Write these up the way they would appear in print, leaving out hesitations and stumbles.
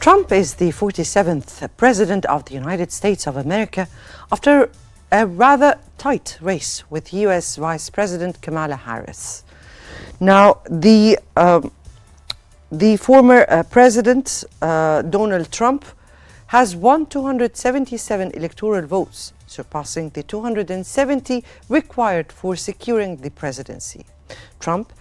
Trump is the 47th President of the United States of America after a rather tight race with US Vice President Kamala Harris. Now, the former President, Donald Trump, has won 277 electoral votes, surpassing the 270 required for securing the presidency. Trump,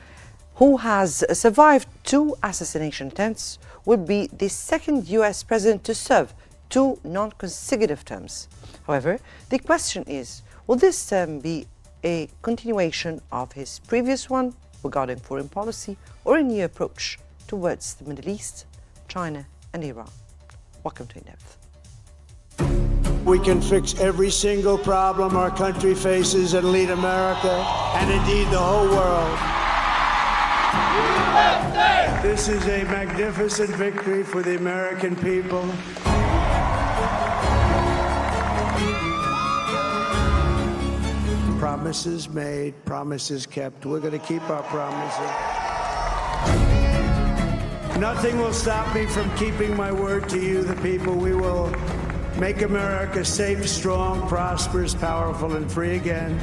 who has survived 2 assassination attempts, would be the second US president to serve 2 non-consecutive terms. However, the question is, will this term be a continuation of his previous one regarding foreign policy, or a new approach towards the Middle East, China and Iran? Welcome to In Depth. We can fix every single problem our country faces and lead America, and indeed the whole world. USA! This is a magnificent victory for the American people. Promises made, promises kept. We're going to keep our promises. Nothing will stop me from keeping my word to you, the people. We will make America safe, strong, prosperous, powerful, and free again.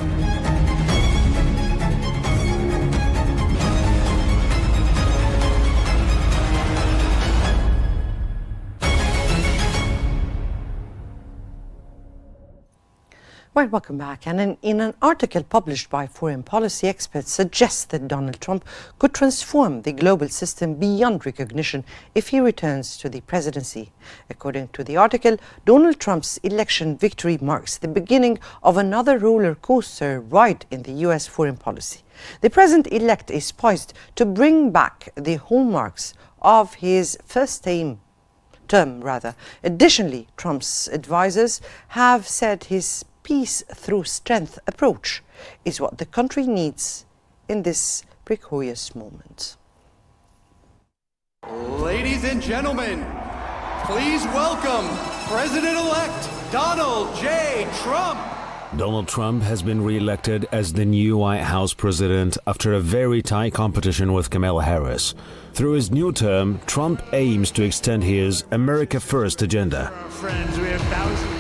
Well, welcome back. And in an article published by foreign policy experts suggests that Donald Trump could transform the global system beyond recognition if he returns to the presidency. According to the article, Donald Trump's election victory marks the beginning of another roller coaster ride in the US foreign policy. The president-elect is poised to bring back the hallmarks of his first term. Additionally, Trump's advisors have said his peace through strength approach is what the country needs in this precarious moment. Ladies and gentlemen, please welcome President-elect Donald J. Trump. Donald Trump has been re-elected as the new White House president after a very tight competition with Kamala Harris. Through his new term, Trump aims to extend his America First agenda. Friends, we have thousands.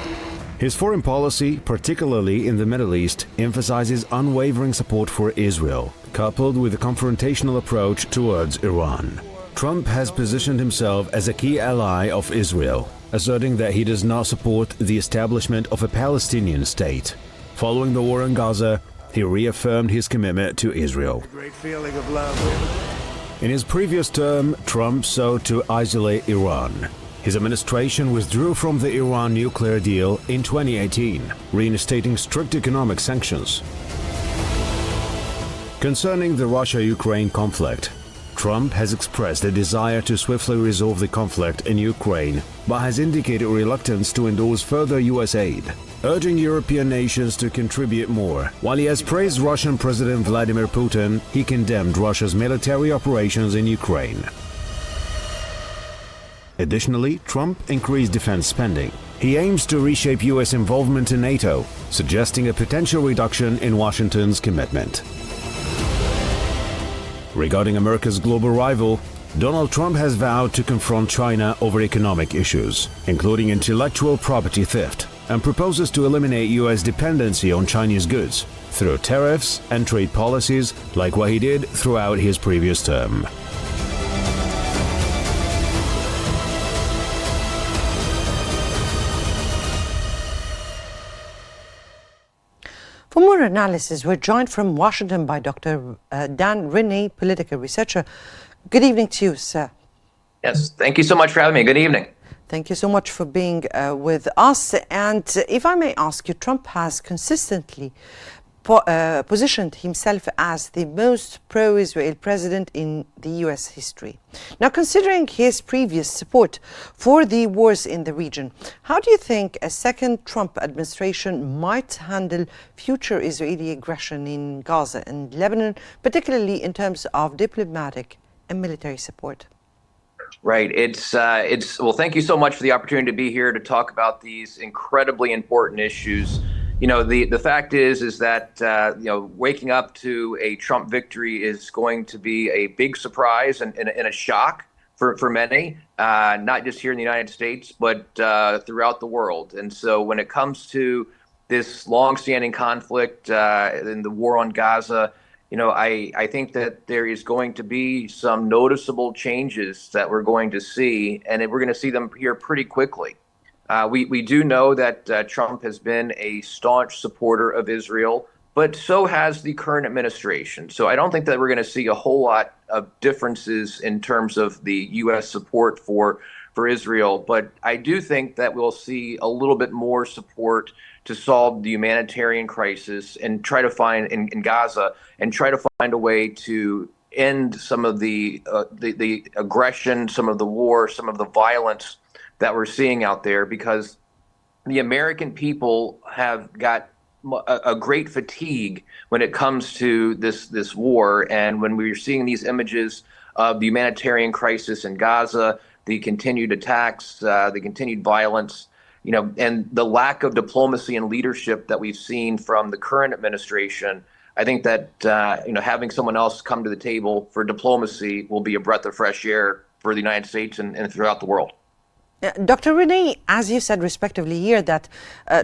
His foreign policy, particularly in the Middle East, emphasizes unwavering support for Israel, coupled with a confrontational approach towards Iran. Trump has positioned himself as a key ally of Israel, asserting that he does not support the establishment of a Palestinian state. Following the war in Gaza, he reaffirmed his commitment to Israel. A great feeling of love. In his previous term, Trump sought to isolate Iran. His administration withdrew from the Iran nuclear deal in 2018, reinstating strict economic sanctions. Concerning the Russia-Ukraine conflict, Trump has expressed a desire to swiftly resolve the conflict in Ukraine, but has indicated reluctance to endorse further US aid, urging European nations to contribute more. While he has praised Russian President Vladimir Putin, he condemned Russia's military operations in Ukraine. Additionally, Trump increased defense spending. He aims to reshape US involvement in NATO, suggesting a potential reduction in Washington's commitment. Regarding America's global rival, Donald Trump has vowed to confront China over economic issues, including intellectual property theft, and proposes to eliminate US dependency on Chinese goods through tariffs and trade policies like what he did throughout his previous term. For more analysis, we're joined from Washington by Dr. Dan Rennie, political researcher. Good evening to you, sir. Yes, thank you so much for having me. Good evening. Thank you so much for being with us. And if I may ask you, Trump has consistently positioned himself as the most pro-Israel president in the US history. Now, considering his previous support for the wars in the region, how do you think a second Trump administration might handle future Israeli aggression in Gaza and Lebanon, particularly in terms of diplomatic and military support? Right. Well, thank you so much for the opportunity to be here to talk about these incredibly important issues. You know, the fact is that, waking up to a Trump victory is going to be a big surprise and a shock for many. not just here in the United States, but throughout the world. And so when it comes to this longstanding conflict in the war on Gaza, I think that there is going to be some noticeable changes that we're going to see, and we're going to see them here pretty quickly. We do know that Trump has been a staunch supporter of Israel, but so has the current administration. So I don't think that we're going to see a whole lot of differences in terms of the U.S. support for Israel. But I do think that we'll see a little bit more support to solve the humanitarian crisis and try to find in Gaza and try to find a way to end some of the aggression, some of the war, some of the violence that we're seeing out there, because the American people have got a great fatigue when it comes to this war. And when we're seeing these images of the humanitarian crisis in Gaza, the continued attacks, the continued violence, and the lack of diplomacy and leadership that we've seen from the current administration, I think that having someone else come to the table for diplomacy will be a breath of fresh air for the United States and throughout the world. Dr. Renee, as you said respectively here, that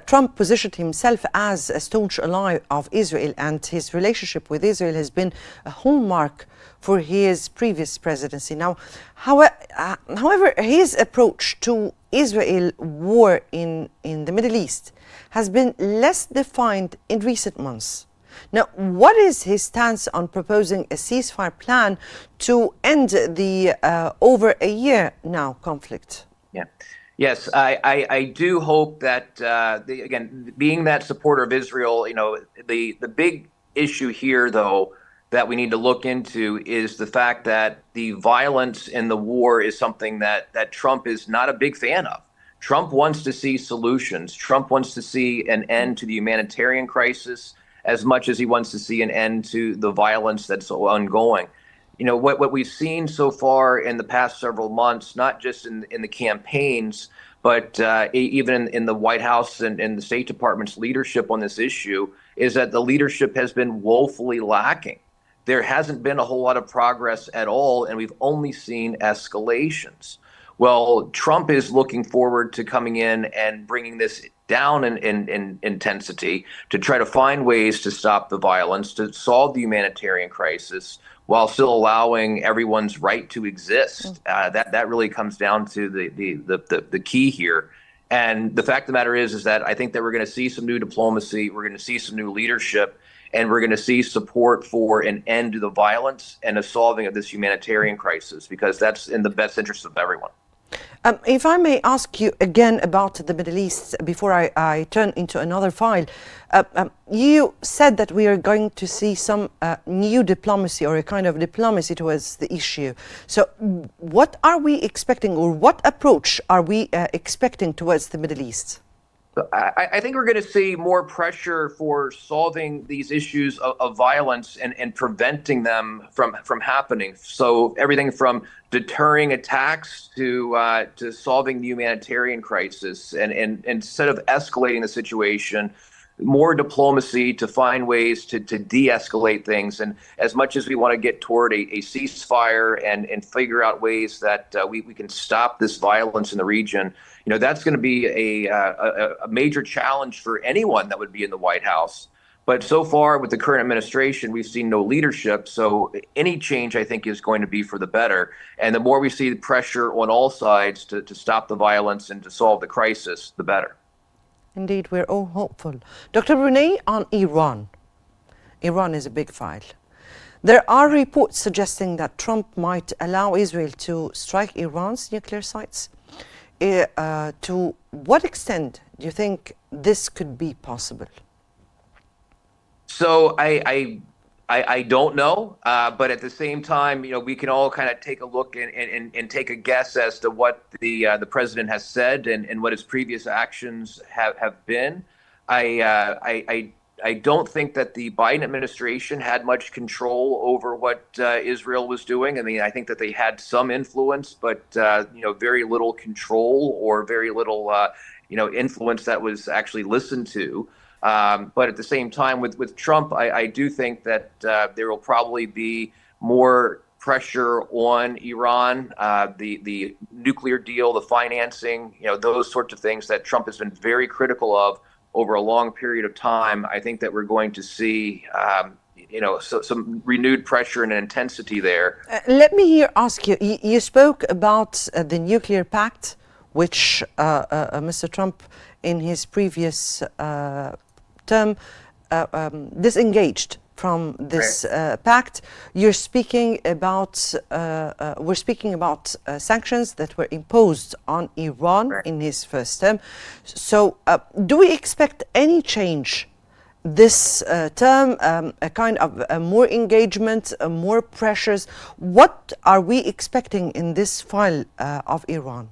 Trump positioned himself as a staunch ally of Israel, and his relationship with Israel has been a hallmark for his previous presidency. Now, however, his approach to Israel war in the Middle East has been less defined in recent months. Now, what is his stance on proposing a ceasefire plan to end the over a year now conflict? Yeah. Yes, I do hope that, again, being that supporter of Israel, the big issue here, though, that we need to look into is the fact that the violence in the war is something that Trump is not a big fan of. Trump wants to see solutions. Trump wants to see an end to the humanitarian crisis as much as he wants to see an end to the violence that's ongoing. What we've seen so far in the past several months, not just in the campaigns, but even in the White House and the State Department's leadership on this issue, is that the leadership has been woefully lacking. There hasn't been a whole lot of progress at all, and we've only seen escalations. Well, Trump is looking forward to coming in and bringing this down in intensity to try to find ways to stop the violence, to solve the humanitarian crisis, while still allowing everyone's right to exist. That really comes down to the key here. And the fact of the matter is that I think that we're going to see some new diplomacy, we're going to see some new leadership, and we're going to see support for an end to the violence and a solving of this humanitarian crisis, because that's in the best interest of everyone. If I may ask you again about the Middle East before I turn into another file, you said that we are going to see some new diplomacy, or a kind of diplomacy towards the issue. So what are we expecting, or what approach are we expecting towards the Middle East? I think we're going to see more pressure for solving these issues of violence and preventing them from happening. So everything from deterring attacks to solving the humanitarian crisis, and instead of escalating the situation, more diplomacy to find ways to de-escalate things. And as much as we want to get toward a ceasefire and figure out ways that we can stop this violence in the region, that's going to be a major challenge for anyone that would be in the White House. But so far with the current administration, we've seen no leadership. So any change, I think, is going to be for the better. And the more we see the pressure on all sides to stop the violence and to solve the crisis, the better. Indeed, we're all hopeful. Dr. Brunei, on Iran. Iran is a big file. There are reports suggesting that Trump might allow Israel to strike Iran's nuclear sites. To what extent do you think this could be possible? So I don't know, but at the same time, we can all kind of take a look and take a guess as to what the president has said and what his previous actions have been. I don't think that the Biden administration had much control over what Israel was doing. I mean, I think that they had some influence, but very little control, or very little influence that was actually listened to. But at the same time, with Trump, I do think that there will probably be more pressure on Iran, the nuclear deal, the financing, those sorts of things that Trump has been very critical of over a long period of time. I think that we're going to see, some renewed pressure and intensity there. Let me here ask you, you spoke about the nuclear pact, which Mr. Trump in his previous term disengaged from this pact. We're speaking about sanctions that were imposed on Iran in his first term. So do we expect any change this term, a kind of more engagement, more pressures? What are we expecting in this file of Iran?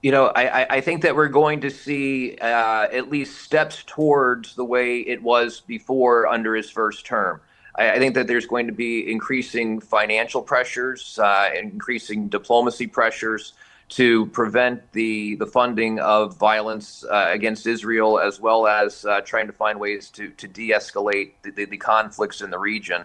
I think that we're going to see at least steps towards the way it was before under his first term. I think that there's going to be increasing financial pressures, increasing diplomacy pressures to prevent the funding of violence against Israel, as well as trying to find ways to de-escalate the conflicts in the region.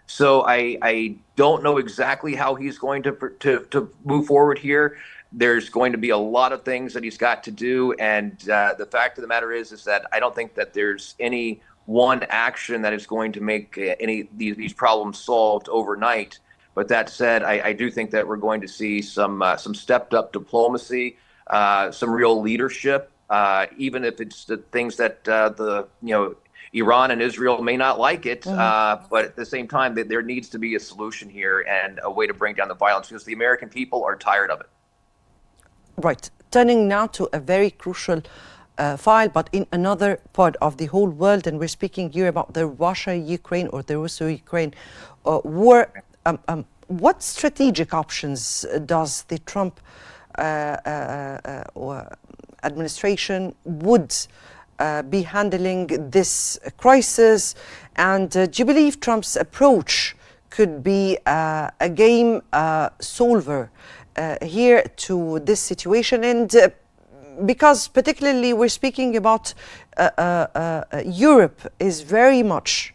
So I don't know exactly how he's going to move forward here. There's going to be a lot of things that he's got to do, and the fact of the matter is that I don't think that there's any one action that is going to make any these problems solved overnight. But that said, I do think that we're going to see some stepped up diplomacy, some real leadership, even if it's the things that Iran and Israel may not like it, but at the same time, there needs to be a solution here and a way to bring down the violence, because the American people are tired of it. Right. Turning now to a very crucial file, but in another part of the whole world, and we're speaking here about the Russia-Ukraine or the Russo-Ukraine war. What strategic options does the Trump administration would be handling this crisis? And do you believe Trump's approach could be a game solver here to this situation? And because particularly we're speaking about Europe is very much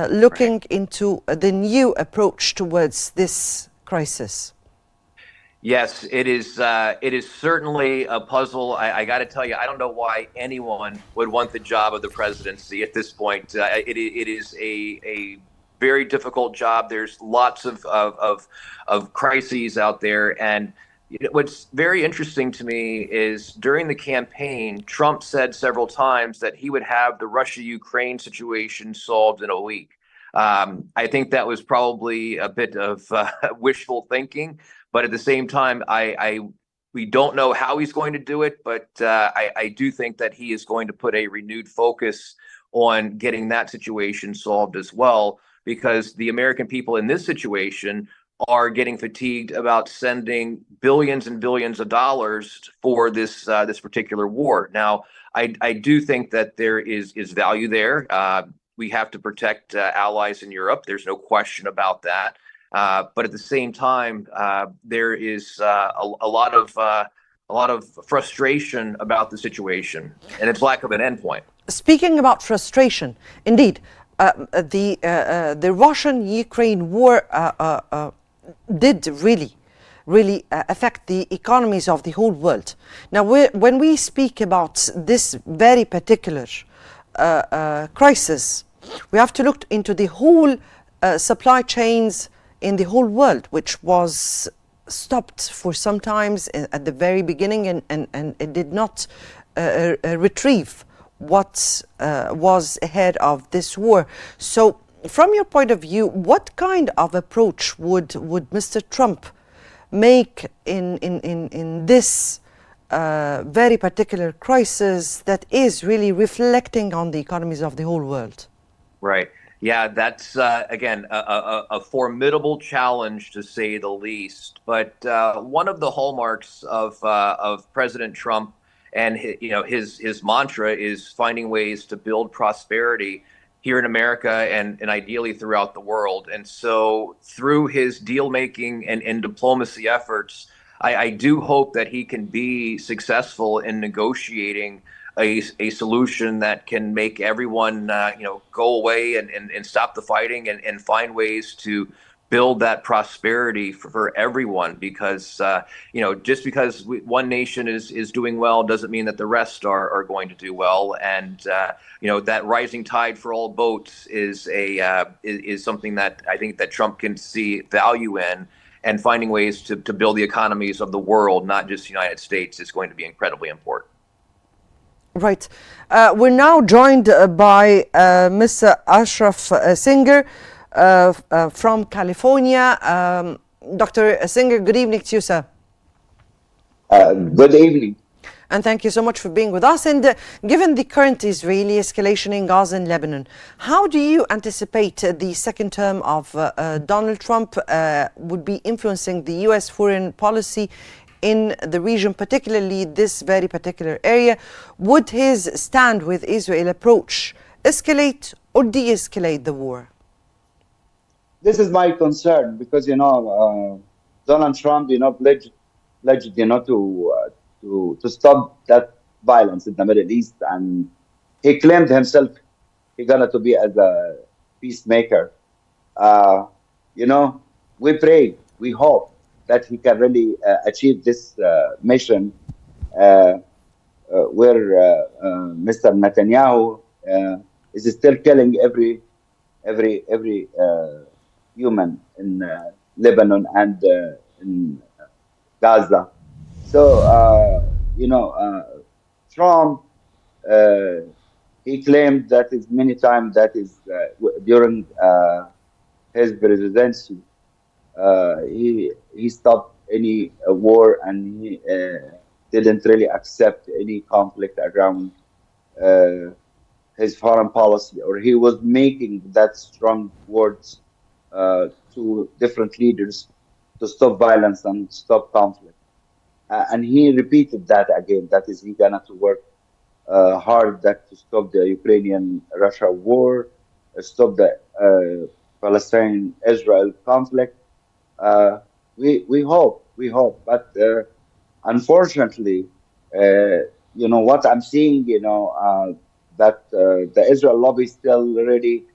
looking into the new approach towards this crisis. Yes, it is. It is certainly a puzzle. I got to tell you, I don't know why anyone would want the job of the presidency at this point. It is a very difficult job. There's lots of crises out there, and what's very interesting to me is during the campaign, Trump said several times that he would have the Russia-Ukraine situation solved in a week. I think that was probably a bit of wishful thinking, but at the same time, we don't know how he's going to do it, but I do think that he is going to put a renewed focus on getting that situation solved as well, because the American people in this situation are getting fatigued about sending billions and billions of dollars for this particular war. Now, I do think that there is value there. We have to protect allies in Europe. There's no question about that. But at the same time, there is a lot of frustration about the situation and its lack of an endpoint. Speaking about frustration, indeed, the Russian-Ukraine war did really affect the economies of the whole world. Now, when we speak about this very particular crisis, we have to look into the whole supply chains in the whole world, which was stopped for some times at the very beginning, and it did not retrieve what was ahead of this war. So from your point of view, what kind of approach would Mr. Trump make in this very particular crisis that is really reflecting on the economies of the whole world? Right. Yeah, that's again a formidable challenge to say the least. But one of the hallmarks of President Trump and his mantra is finding ways to build prosperity here in America and ideally throughout the world. And so through his deal making and diplomacy efforts, I do hope that he can be successful in negotiating a solution that can make everyone go away and stop the fighting and find ways to build that prosperity for everyone, because just because one nation is doing well doesn't mean that the rest are going to do well. And that rising tide for all boats is something that I think that Trump can see value in, and finding ways to build the economies of the world, not just the United States, is going to be incredibly important. Right. We're now joined by Mr. Ashraf Singer from California. Dr. Singer, good evening to you, sir. Good evening. And thank you so much for being with us. And given the current Israeli escalation in Gaza and Lebanon, how do you anticipate the second term of Donald Trump would be influencing the U.S. foreign policy in the region, particularly this very particular area? Would his stand with Israel approach escalate or de-escalate the war? This is my concern because Donald Trump pledged to stop that violence in the Middle East, and he claimed himself he gonna to be as a peacemaker. We pray, we hope that he can really achieve this mission where Mr. Netanyahu is still killing every human in Lebanon and in Gaza. So Trump he claimed that is many times that is during his presidency he stopped any war, and he didn't really accept any conflict around his foreign policy, or he was making that strong words to different leaders to stop violence and stop conflict. And he repeated that again. That is, he gonna to work hard that to stop the Ukrainian-Russia war, stop the Palestine-Israel conflict. We hope, but unfortunately, what I'm seeing, that the Israel lobby still really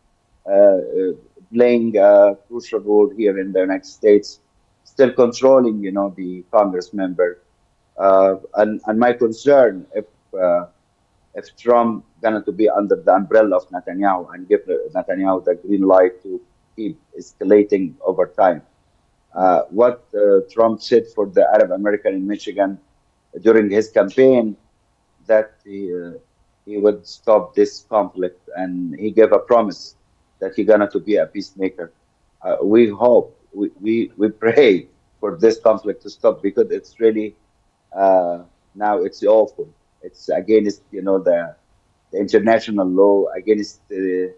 playing a crucial role here in the United States, still controlling, the Congress member. And my concern, if Trump going to be under the umbrella of Netanyahu and give Netanyahu the green light to keep escalating over time. What Trump said for the Arab American in Michigan during his campaign, that he would stop this conflict, and he gave a promise that he's gonna to be a peacemaker. We hope, we pray for this conflict to stop, because it's really now it's awful. It's against the international law, against the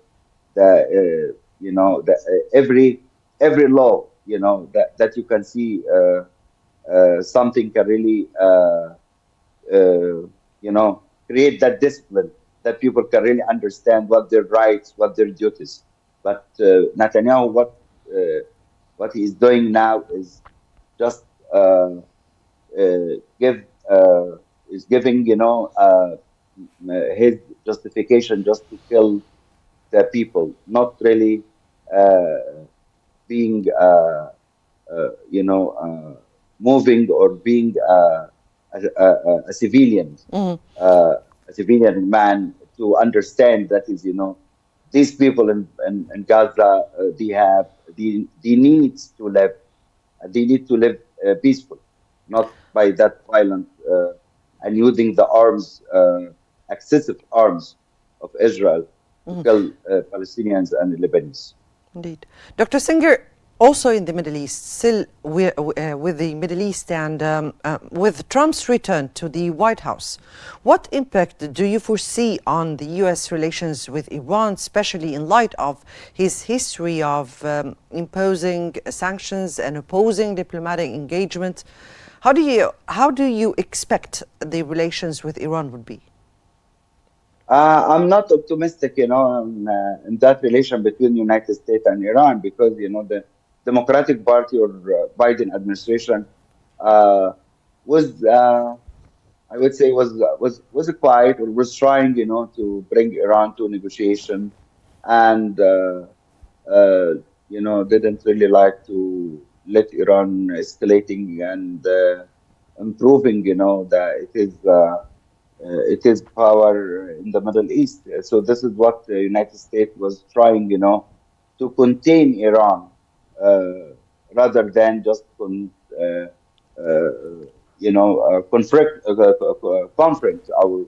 every law that you can see something can really create that discipline that people can really understand what their rights, what their duties. But Netanyahu, what he is doing now is just giving his justification just to kill the people, not really being moving or being a civilian, a civilian man, to understand that is these people in Gaza, they needs to live, they need to live peaceful, not by that violent and using the arms, excessive arms of Israel to kill Palestinians and Lebanese. Indeed. Dr. Singer, also in the Middle East, still with the Middle East and with Trump's return to the White House, what impact do you foresee on the U.S. relations with Iran, especially in light of his history of imposing sanctions and opposing diplomatic engagement? How do you expect the relations with Iran would be? I'm not optimistic, in that relation between the United States and Iran, because the Democratic Party or Biden administration was, I would say, was quiet, or was trying, to bring Iran to negotiation, and didn't really like to let Iran escalating and improving, that it is power in the Middle East. So this is what the United States was trying, to contain Iran, uh, rather than just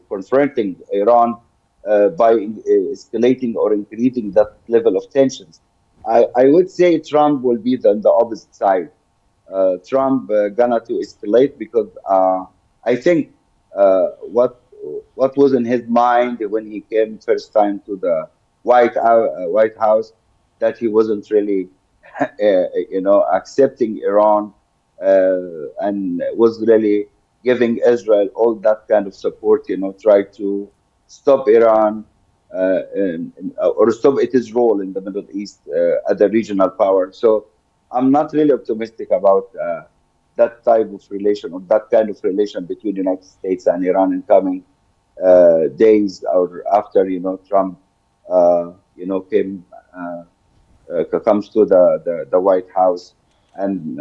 confronting Iran by escalating or increasing that level of tensions. I would say Trump will be on the opposite side. Trump gonna to escalate because I think what was in his mind when he came first time to the White House, that he wasn't really accepting Iran, and was really giving Israel all that kind of support. Try to stop Iran, or stop its role in the Middle East as a regional power. So I'm not really optimistic about that type of relation, or that kind of relation between the United States and Iran in coming days, or after Trump came comes to the White House, and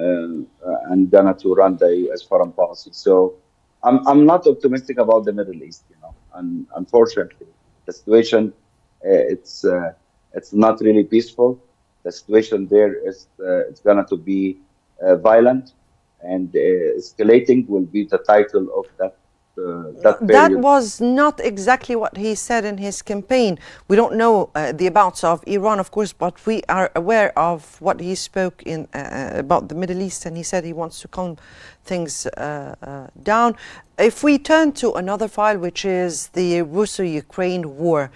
gonna to run the U.S. foreign policy. So I'm not optimistic about the Middle East, and unfortunately the situation, it's not really peaceful. The situation there is it's gonna to be violent, and escalating will be the title of that That period. was not exactly what he said in his campaign. We don't know the abouts of Iran, of course, but we are aware of what he spoke in about the Middle East, and he said he wants to calm things down. If we turn to another file, which is the Russia-Ukraine war,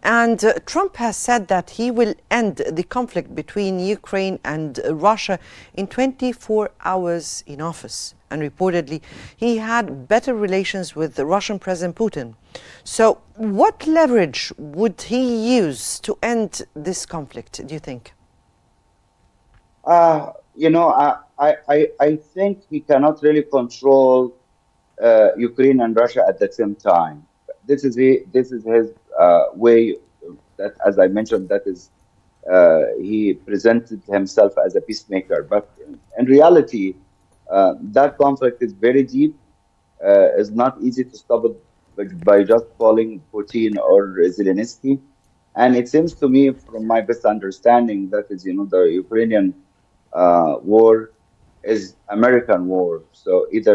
and Trump has said that he will end the conflict between Ukraine and Russia in 24 hours in office. And reportedly, he had better relations with the Russian President Putin. So what leverage would he use to end this conflict, do you think? I think he cannot really control Ukraine and Russia at the same time. This is his way. That, as I mentioned, that is he presented himself as a peacemaker. But in reality, that conflict is very deep. It's not easy to stop it by just calling Putin or Zelensky. And it seems to me, from my best understanding, that is, the Ukrainian war is American war. So either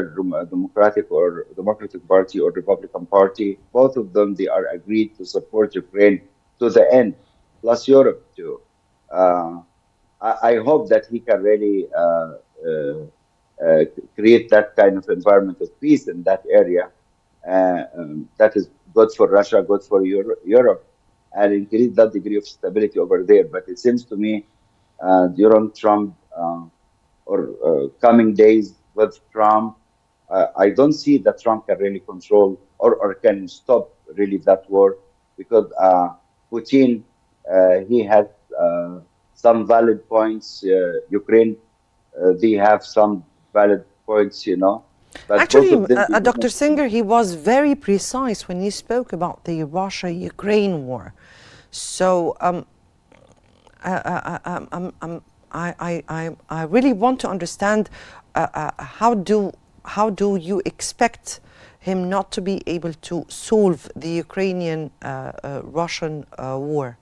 Democratic Party or Republican Party, both of them, they are agreed to support Ukraine to the end, plus Europe too. Uh, I hope that he can really create that kind of environment of peace in that area. That is good for Russia, good for Europe, and increase that degree of stability over there. But it seems to me, during Trump, or coming days with Trump, I don't see that Trump can really control, or can stop really that war, because Putin, he has some valid points. Ukraine, they have some valid points, but both Actually, of them, they do not. Dr. Singer, he was very precise when he spoke about the Russia-Ukraine war. So I really want to understand how do you expect him not to be able to solve the Ukrainian-Russian war?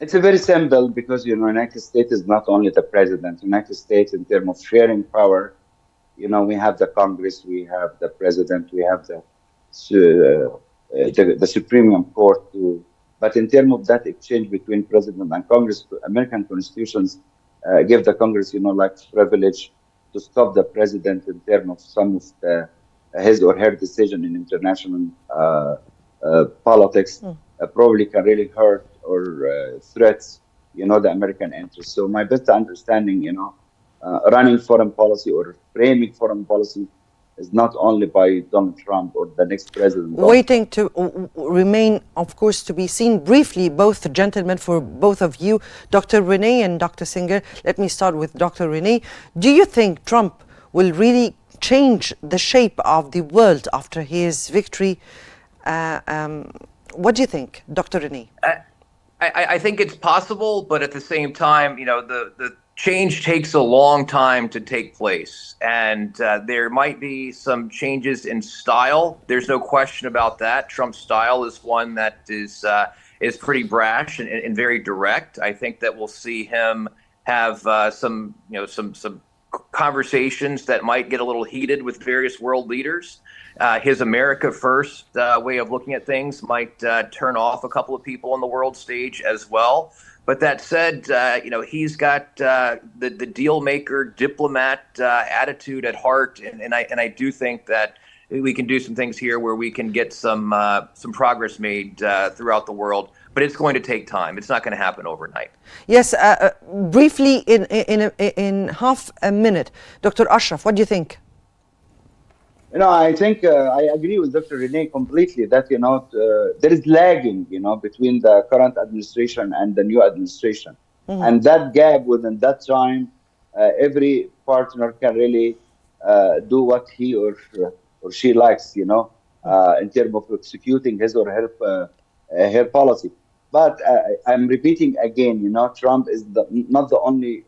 It's a very simple, because United States is not only the president. United States, in terms of sharing power, we have the Congress, we have the president, we have the Supreme Court too. But in terms of that exchange between president and Congress, American constitutions give the Congress, like privilege to stop the president in terms of some of his or her decision in international politics. Probably can really hurt or threats, the American interest. So my best understanding, running foreign policy or framing foreign policy is not only by Donald Trump or the next president. Waiting to remain, of course, to be seen. Briefly, both gentlemen, for both of you, Dr. Renee and Dr. Singer. Let me start with Dr. Renee. Do you think Trump will really change the shape of the world after his victory? What do you think, Dr. Renee? I think it's possible, but at the same time, the change takes a long time to take place, and there might be some changes in style. There's no question about that. Trump's style is one that is pretty brash and very direct. I think that we'll see him have some conversations that might get a little heated with various world leaders. His America First way of looking at things might turn off a couple of people on the world stage as well. But that said, he's got the deal maker, diplomat attitude at heart, and I do think that we can do some things here where we can get some progress made throughout the world. But it's going to take time. It's not going to happen overnight. Yes, briefly in half a minute, Dr. Ashraf, what do you think? I think I agree with Dr. Renee completely that, there is lagging, between the current administration and the new administration. And that gap within that time, every partner can really do what he or she likes, in terms of executing his or her policy. But I'm repeating again, Trump is not the only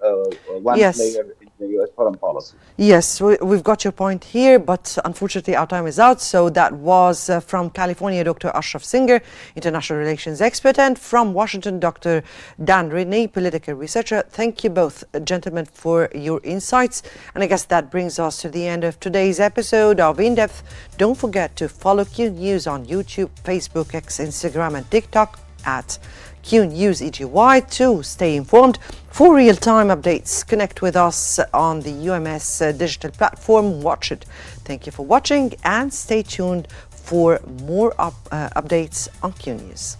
one player in the U.S. foreign policy. Yes, we've got your point here, but unfortunately our time is out. So that was from California, Dr. Ashraf Singer, international relations expert, and from Washington, Dr. Dan Rennie, political researcher. Thank you both, gentlemen, for your insights. And I guess that brings us to the end of today's episode of In Depth. Don't forget to follow Q News on YouTube, Facebook, X, Instagram, and TikTok at Qnews EGY to stay informed. For real-time updates, connect with us on the UMS digital platform. Watch it. Thank you for watching and stay tuned for more updates on Qnews.